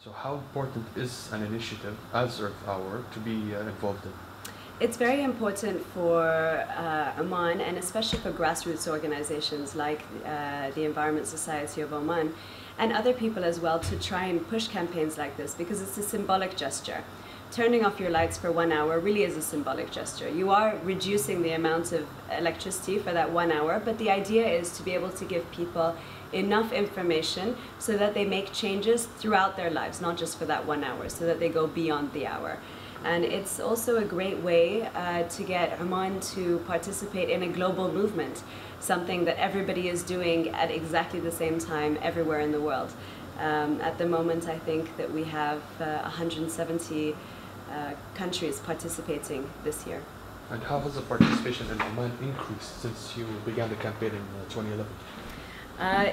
So how important is an initiative as Earth Hour to be involved in? It's very important for Oman, and especially for grassroots organizations like the Environment Society of Oman and other people as well, to try and push campaigns like this, because it's a symbolic gesture. Turning off your lights for 1 hour really is a symbolic gesture. You are reducing the amount of electricity for that 1 hour, but the idea is to be able to give people enough information so that they make changes throughout their lives, not just for that 1 hour, so that they go beyond the hour. And it's also a great way to get Oman to participate in a global movement, something that everybody is doing at exactly the same time everywhere in the world. At the moment, I think that we have 170 countries participating this year. And how has the participation in Oman increased since you began the campaign in 2011?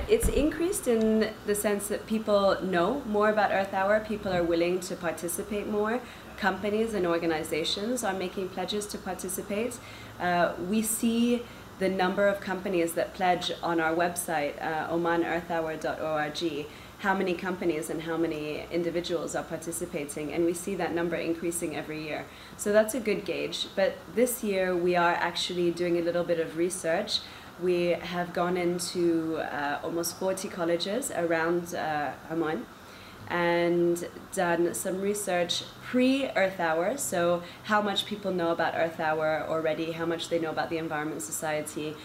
It's increased in the sense that people know more about Earth Hour, people are willing to participate more, companies and organizations are making pledges to participate. We see the number of companies that pledge on our website, omanearthhour.org, how many companies and how many individuals are participating, and we see that number increasing every year. So that's a good gauge, but this year we are actually doing a little bit of research. We have gone into almost 40 colleges around Oman and done some research pre-Earth Hour, so how much people know about Earth Hour already, how much they know about the Environment Society,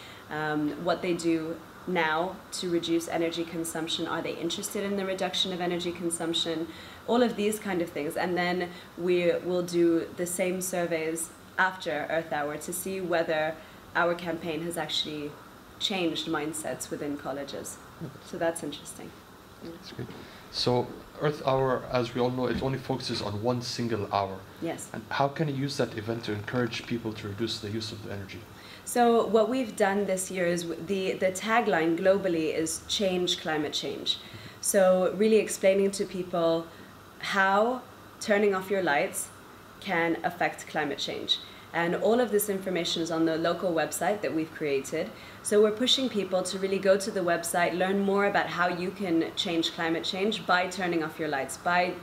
what they do now to reduce energy consumption, are they interested in the reduction of energy consumption, all of these kind of things. And then we will do the same surveys after Earth Hour to see whether our campaign has actually changed mindsets within colleges. So that's interesting. That's great. So Earth Hour, as we all know, it only focuses on one single hour. Yes. And how can you use that event to encourage people to reduce the use of the energy? So what we've done this year is the tagline globally is change climate change. So really explaining to people how turning off your lights can affect climate change. And all of this information is on the local website that we've created. So we're pushing people to really go to the website, learn more about how you can change climate change by turning off your lights, by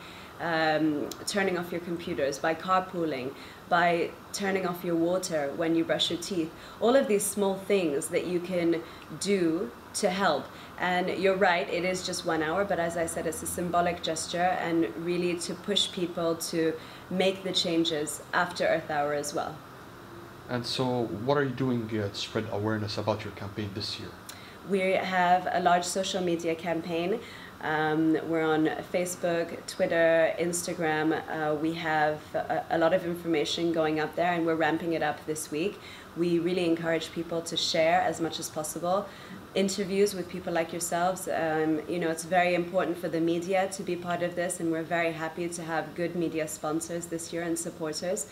turning off your computers, by carpooling, by turning off your water when you brush your teeth. All of these small things that you can do to help. And you're right, it is just 1 hour, but as I said, it's a symbolic gesture, and really to push people to make the changes after Earth Hour as well. And so what are you doing to spread awareness about your campaign this year? We have a large social media campaign. We're on Facebook, Twitter, Instagram. We have a lot of information going up there, and we're ramping it up this week. We really encourage people to share as much as possible. Interviews with people like yourselves. You know, it's very important for the media to be part of this, and we're very happy to have good media sponsors this year and supporters.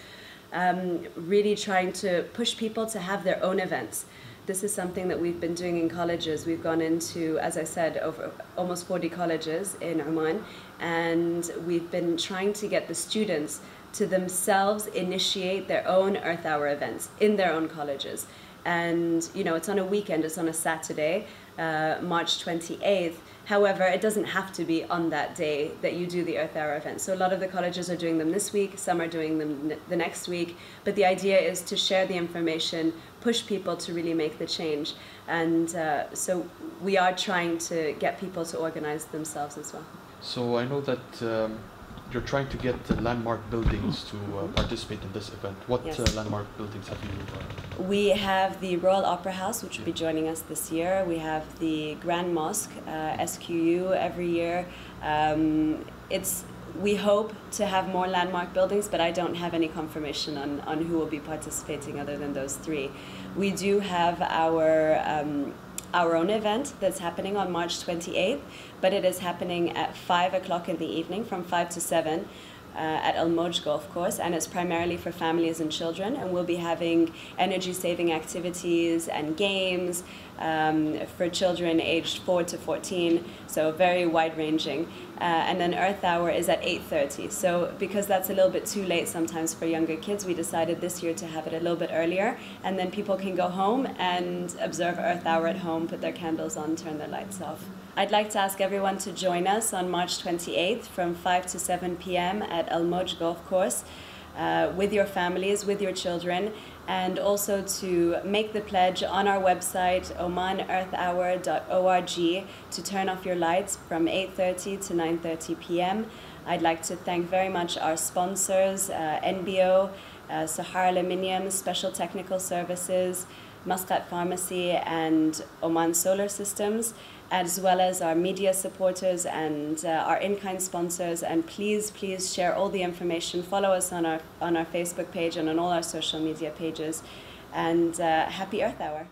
Really trying to push people to have their own events. This is something that we've been doing in colleges. We've gone into, as I said, over almost 40 colleges in Oman, and we've been trying to get the students to themselves initiate their own Earth Hour events in their own colleges. And you know, it's on a weekend, it's on a Saturday, March 28th. However, it doesn't have to be on that day that you do the Earth Hour event. So a lot of the colleges are doing them this week, some are doing them the next week. But the idea is to share the information, push people to really make the change. And so we are trying to get people to organize themselves as well. So I know that you're trying to get the landmark buildings to participate in this event. What Yes. Landmark buildings have you? We have the Royal Opera House, which will be joining us this year. We have the Grand Mosque, SQU, every year. We hope to have more landmark buildings, but I don't have any confirmation on who will be participating other than those three. We do have our own event that's happening on March 28th, but it is happening at 5 o'clock in the evening, from 5 to 7 at Al Moj Golf Course, and it's primarily for families and children, and we'll be having energy saving activities and games, for children aged 4 to 14, so very wide-ranging. And then Earth Hour is at 8:30. So because that's a little bit too late sometimes for younger kids, we decided this year to have it a little bit earlier, and then people can go home and observe Earth Hour at home, put their candles on, turn their lights off. I'd like to ask everyone to join us on March 28th from 5 to 7 p.m. at Al Moj Golf Course with your families, with your children, and also to make the pledge on our website, omanearthhour.org, to turn off your lights from 8:30 to 9:30 p.m. I'd like to thank very much our sponsors, NBO, Sahara Aluminium, Special Technical Services, Muscat Pharmacy, and Oman Solar Systems, as well as our media supporters and our in-kind sponsors. And please share all the information. Follow us on our Facebook page and on all our social media pages. And happy Earth Hour.